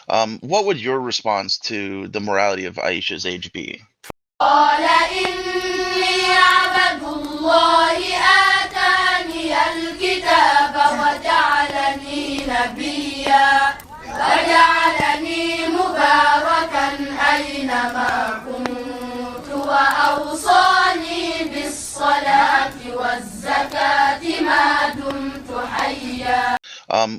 What would your response to the morality of Aisha's age be? قال إني عبد الله آتاني الكتاب وجعلني نبيا وجعلني مباركا أينما كنت وأوصاني بالصلاة والزكاة ما دمت حيا.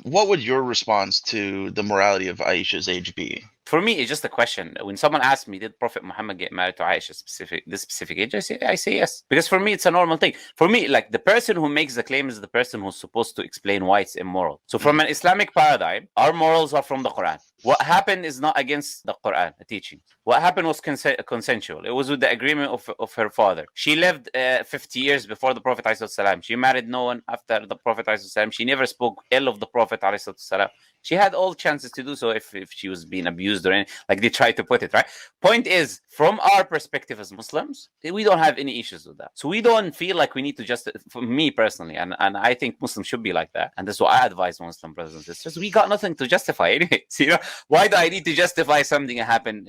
What would your response to the morality of Aisha's age be? For me, it's just a question. When someone asks me, did Prophet Muhammad get married to Aisha this specific age? I say yes. Because for me, it's a normal thing. For me, like the person who makes the claim is the person who's supposed to explain why it's immoral. So from an Islamic paradigm, our morals are from the Quran. What happened is not against the Quran, the teaching. What happened was consensual. It was with the agreement of her father. She lived 50 years before the Prophet ﷺ. She married no one after the Prophet ﷺ. She never spoke ill of the Prophet ﷺ. She had all chances to do so if she was being abused or anything, like they try to put it, right? Point is, from our perspective as Muslims, we don't have any issues with that. So we don't feel like we need to justify, for me personally, and I think Muslims should be like that. And that's what I advise Muslim brothers and sisters. We got nothing to justify anyway. You know, why do I need to justify something that happened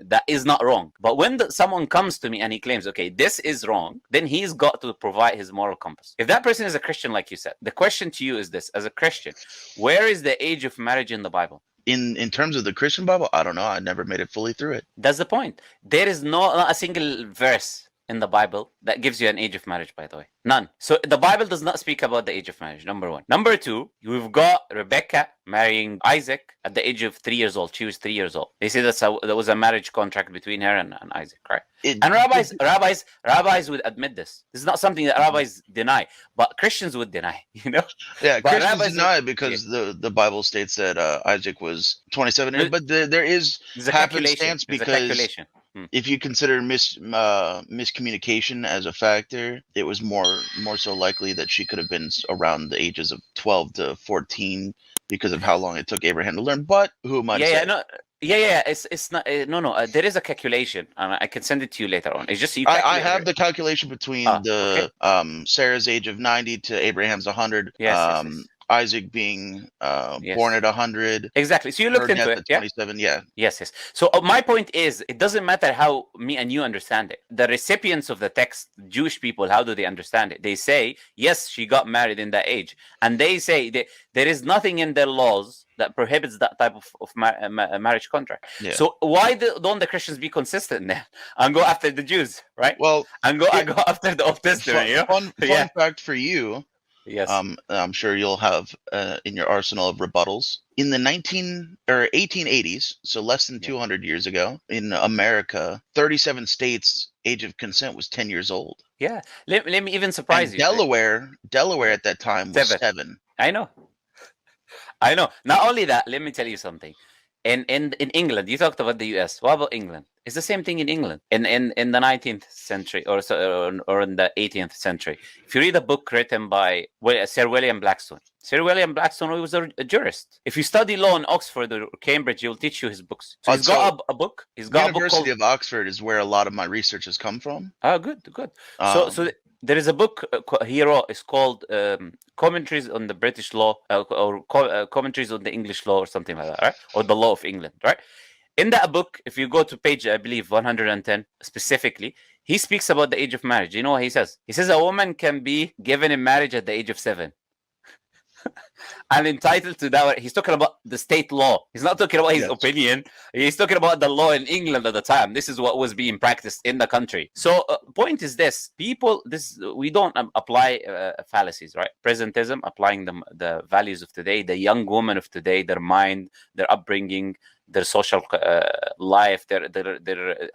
that is not wrong? But when someone comes to me and he claims, okay, this is wrong, then he's got to provide his moral compass. If that person is a Christian, like you said, the question to you is this: as a Christian, where is the age of marriage in the Bible? In terms of the Christian Bible, I don't know. I never made it fully through it. That's the point. There is not a single verse in the Bible that gives you an age of marriage, by the way. None. So the Bible does not speak about the age of marriage, number one. Number two, we've got Rebecca marrying Isaac at the age of 3 years old. She was 3 years old. They say there was a marriage contract between her and Isaac, right? And rabbis would admit this. This is not something that rabbis deny, but Christians would deny, you know? Yeah, But Christians deny it because the Bible states that Isaac was 27 years, but there is There's a calculation. happenstance There's a because calculation. if you consider miscommunication as a factor, it was more so likely that she could have been around the ages of 12 to 14 because of how long it took Abraham to learn. But who am I to say? It's not no. There is a calculation, and I can send it to you later on. It's just you. I have the calculation between Sarah's age of 90 to Abraham's 100. Yes. Isaac being born at 100. Exactly. So you looked into it. 27. Yeah. Yes. So my point is, it doesn't matter how me and you understand it. The recipients of the text, Jewish people, how do they understand it? They say, yes, she got married in that age, and they say there is nothing in their laws that prohibits that type of marriage contract. Yeah. So why don't the Christians be consistent then and go after the Jews, right? Well, and go after the Old Testament. Fun fact for you. Yes. I'm sure you'll have in your arsenal of rebuttals. In the 1880s, so less than 200 years ago, in America, 37 states, age of consent was 10 years old. Yeah. Let me even surprise you. Delaware at that time was 7. I know. Not only that, let me tell you something. In England, you talked about the US. What about England? It's the same thing in England in the 19th century or in the 18th century. If you read a book written by Sir William Blackstone, was a jurist. If you study law in Oxford or Cambridge, he'll teach you his books. So he's got a book. He's got University of Oxford is where a lot of my research has come from. Oh, good. So there is a book he wrote. It's called Commentaries on the British Law or Commentaries on the English Law or something like that, right? Or the Law of England, right? In that book, if you go to page, I believe, 110 specifically, he speaks about the age of marriage. You know what he says? He says a woman can be given in marriage at the age of 7. And entitled to that. He's talking about the state law. He's not talking about his opinion. He's talking about the law in England at the time. This is what was being practiced in the country. So point is this: we don't apply fallacies, right? Presentism, applying the values of today, the young woman of today, their mind, their upbringing, their social life, their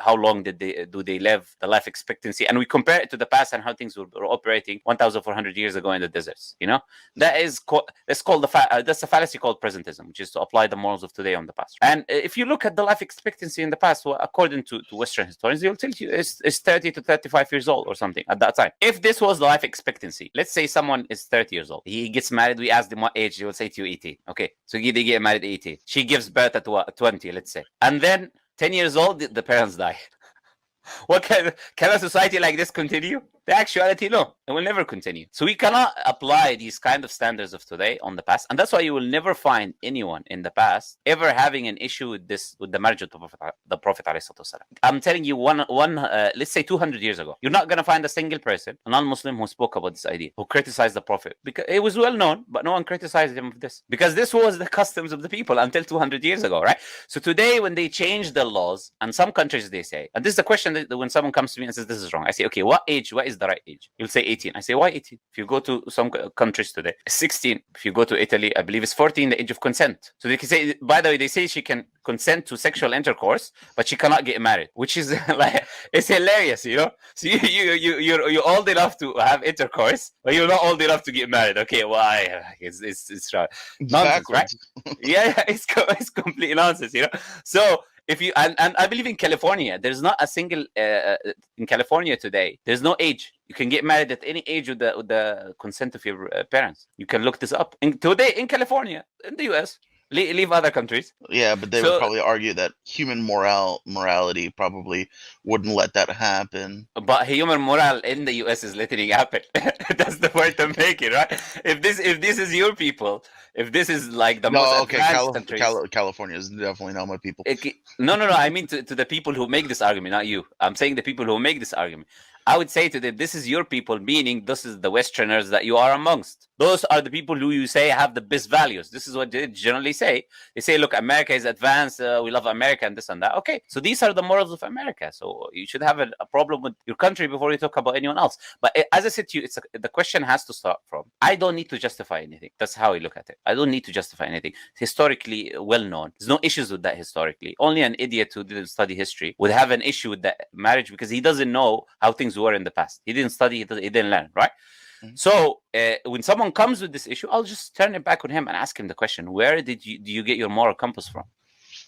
how long do they live, the life expectancy, and we compare it to the past and how things were operating 1,400 years ago in the deserts. You know, that's called that's a fallacy called presentism, which is to apply the morals of today on the past. And if you look at the life expectancy in the past, well, according to Western historians, they'll tell you it's 30 to 35 years old or something at that time. If this was the life expectancy, let's say someone is 30 years old, he gets married, we ask them what age, he will say to you 18. Okay, so they get married at 18. She gives birth at 20, let's say, and then 10 years old, the parents die. What can a society like this continue? The actuality, no, it will never continue. So we cannot apply these kind of standards of today on the past, and that's why you will never find anyone in the past ever having an issue with this, with the marriage of the Prophet. I'm telling you, let's say 200 years ago, you're not going to find a single person, a non-Muslim, who spoke about this idea, who criticized the Prophet, because it was well known, but no one criticized him for this, because this was the customs of the people until 200 years ago, right? So today, when they change the laws, and some countries they say, and this is the question that when someone comes to me and says this is wrong, I say, okay, what is the right age? You'll say 18. I say, why 18? If you go to some countries today, 16. If you go to Italy, I believe it's 14, the age of consent. So they can say, by the way, they say she can consent to sexual intercourse, but she cannot get married, which is like, it's hilarious, you know. So you're old enough to have intercourse, but you're not old enough to get married. Okay, why? It's nonsense, Backwards. right? Yeah, it's complete nonsense, you know. So if you and I believe in California, there's not a single in California today. There's no age. You can get married at any age with the consent of your parents. You can look this up. Today in California, in the U.S., leave other countries. Yeah, but they would probably argue that human morality probably wouldn't let that happen. But human morale in the U.S. is letting it happen. That's the point I'm making, right? If this is your people, if this is like the most advanced countries, California is definitely not my people. No. I mean to the people who make this argument, not you. I'm saying the people who make this argument. I would say to them, this is your people, meaning this is the Westerners that you are amongst. Those are the people who you say have the best values. This is what they generally say. They say, look, America is advanced. We love America and this and that. Okay, so these are the morals of America. So you should have a problem with your country before you talk about anyone else. But as I said to you, the question has to start from, I don't need to justify anything. That's how I look at it. I don't need to justify anything. It's historically well known. There's no issues with that historically. Only an idiot who didn't study history would have an issue with that marriage because he doesn't know how things were in the past. He didn't study, he didn't learn, right? Mm-hmm. So when someone comes with this issue, I'll just turn it back on him and ask him the question, where do you get your moral compass from?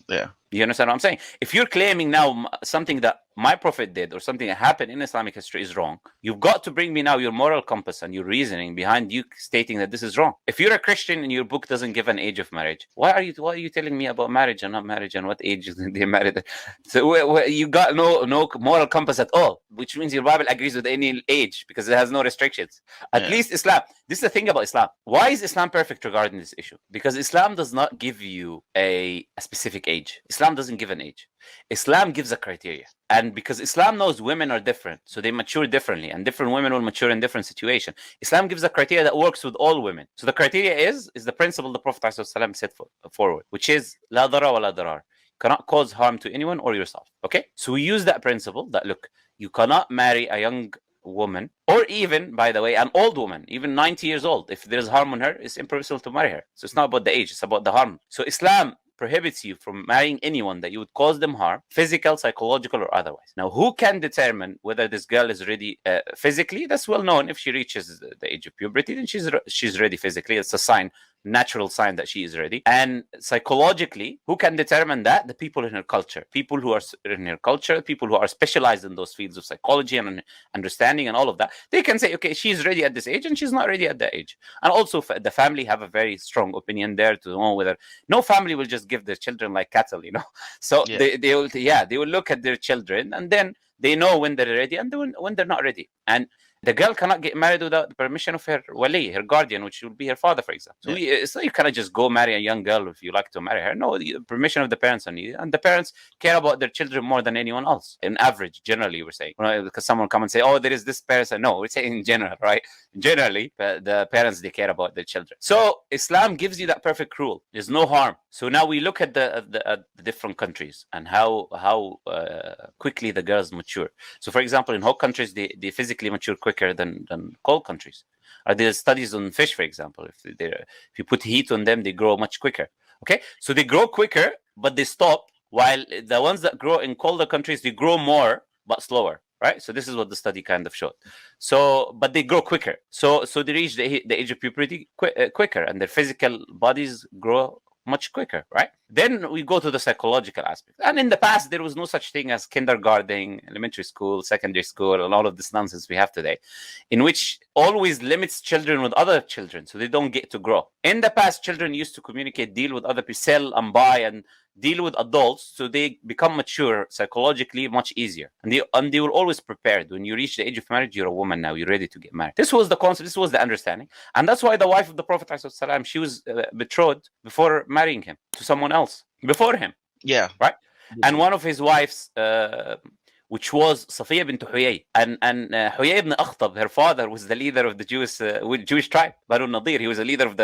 Yeah. You understand what I'm saying? If you're claiming now something that my prophet did or something that happened in Islamic history is wrong, you've got to bring me now your moral compass and your reasoning behind you stating that this is wrong. If you're a Christian and your book doesn't give an age of marriage, why are you telling me about marriage and not marriage and what age they married? So you got no moral compass at all, which means your Bible agrees with any age because it has no restrictions. At least Islam. This is the thing about Islam. Why is Islam perfect regarding this issue? Because Islam does not give you a specific age. Islam doesn't give an age. Islam gives a criteria. And because Islam knows women are different, so they mature differently, and different women will mature in different situations. Islam gives a criteria that works with all women. So the criteria is the principle the Prophet ﷺ set forward, which is la dara wa la darar. Cannot cause harm to anyone or yourself. Okay? So we use that principle that, look, you cannot marry a young woman, or even, by the way, an old woman, even 90 years old. If there's harm on her, it's impermissible to marry her. So it's not about the age, it's about the harm. So Islam prohibits you from marrying anyone that you would cause them harm, physical, psychological, or otherwise. Now, who can determine whether this girl is ready physically? That's well known. If she reaches the age of puberty, then she's ready physically. It's a sign, natural sign that she is ready. And psychologically, who can determine that? The people in her culture. People who are in her culture, people who are specialized in those fields of psychology and understanding and all of that, they can say, okay, she's ready at this age and she's not ready at that age. And also the family have a very strong opinion there to know whether, no family will just give their children like cattle, you know. So they will look at their children and then they know when they're ready and when they're not ready. And the girl cannot get married without the permission of her wali, her guardian, which will be her father, for example. So it's not you cannot just go marry a young girl if you like to marry her. No, the permission of the parents are needed. And the parents care about their children more than anyone else. In average, generally, we're saying. Right? Because someone come and say, oh, there is this person. No, we're saying in general, right? Generally, the parents, they care about their children. So Islam gives you that perfect rule. There's no harm. So now we look at the different countries and how quickly the girls mature. So, for example, in hot countries, they physically mature quicker than cold countries. There are studies on fish, for example. If you put heat on them, they grow much quicker. Okay, so they grow quicker, but they stop. While the ones that grow in colder countries, they grow more but slower. Right, so this is what the study kind of showed. So, but they grow quicker. So they reach the age of puberty quicker, and their physical bodies grow much quicker, right? Then we go to the psychological aspect. And in the past, there was no such thing as kindergarten, elementary school, secondary school, and all of this nonsense we have today, in which always limits children with other children, so they don't get to grow. In the past, children used to communicate, deal with other people, sell and buy, and deal with adults so they become mature psychologically much easier. And they were always prepared. When you reach the age of marriage, you're a woman now. You're ready to get married. This was the concept. This was the understanding. And that's why the wife of the Prophet, she was betrothed before marrying him to someone else before him. Yeah. Right? And one of his wives, which was Safiya bint Huyay. And Huyay ibn Akhtab, her father, was the leader of the Jewish tribe, Banu Nadir. He was a leader of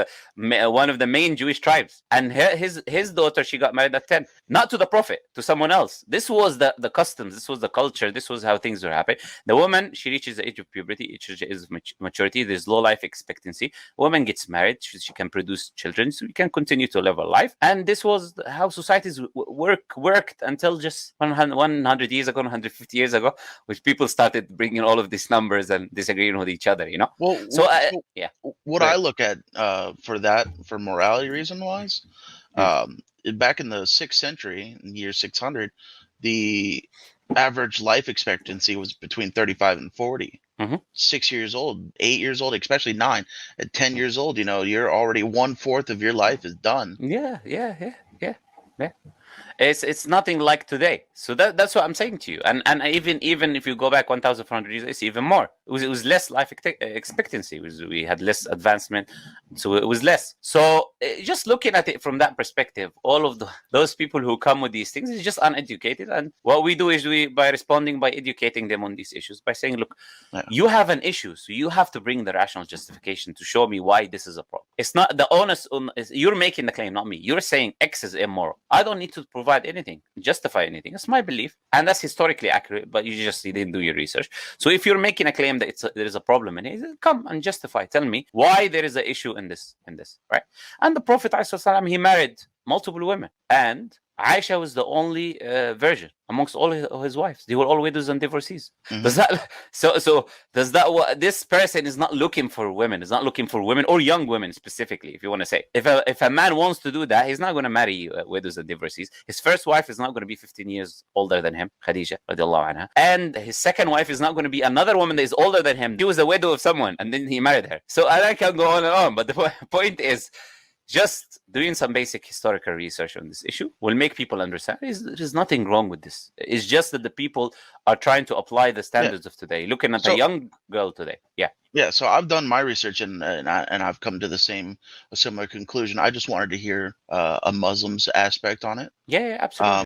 one of the main Jewish tribes. And his daughter, she got married at 10. Not to the Prophet, to someone else. This was the customs. This was the culture. This was how things were happening. The woman, she reaches the age of puberty, age of maturity. There's low life expectancy. Woman gets married. She can produce children. So we can continue to live a life. And this was how societies worked until just 100 years ago, 150 years ago, which people started bringing all of these numbers and disagreeing with each other, Well, so yeah. What I look at for morality reason wise, back in the 6th century, in the year 600, the average life expectancy was between 35 and 40. 6 years old, 8 years old, especially 9. At 10 years old, you're already 1/4 of your life is done. Yeah. It's nothing like today. So that's what I'm saying to you. And even if you go back 1,400 years, it's even more. It was less life expectancy. We had less advancement, so it was less. So just looking at it from that perspective, all of those people who come with these things is just uneducated. And what we do is by educating them on these issues, by saying, look, you have an issue, so you have to bring the rational justification to show me why this is a problem. It's not the onus on. You're making the claim, not me. You're saying X is immoral. I don't need to provide anything, justify anything. It's my belief, and that's historically accurate, but you didn't do your research. So if you're making a claim that there is a problem in it, come and justify. Tell me why there is an issue in this, right? And the Prophet ﷺ, he married multiple women, and Aisha was the only virgin amongst all his wives. They were all widows and divorcees. Does that this person is not looking for women? Is not looking for women or young women specifically. If you want to say, if a man wants to do that, he's not going to marry widows and divorcees. His first wife is not going to be 15 years older than him, Khadija radiallahu anha, and his second wife is not going to be another woman that is older than him. She was a widow of someone, and then he married her. So I can go on and on, but the point is, just doing some basic historical research on this issue will make people understand there's nothing wrong with this. It's just that the people are trying to apply the standards of today, looking at a young girl today. Yeah, so I've done my research and I've come to a similar conclusion. I just wanted to hear a Muslim's aspect on it. Yeah, absolutely.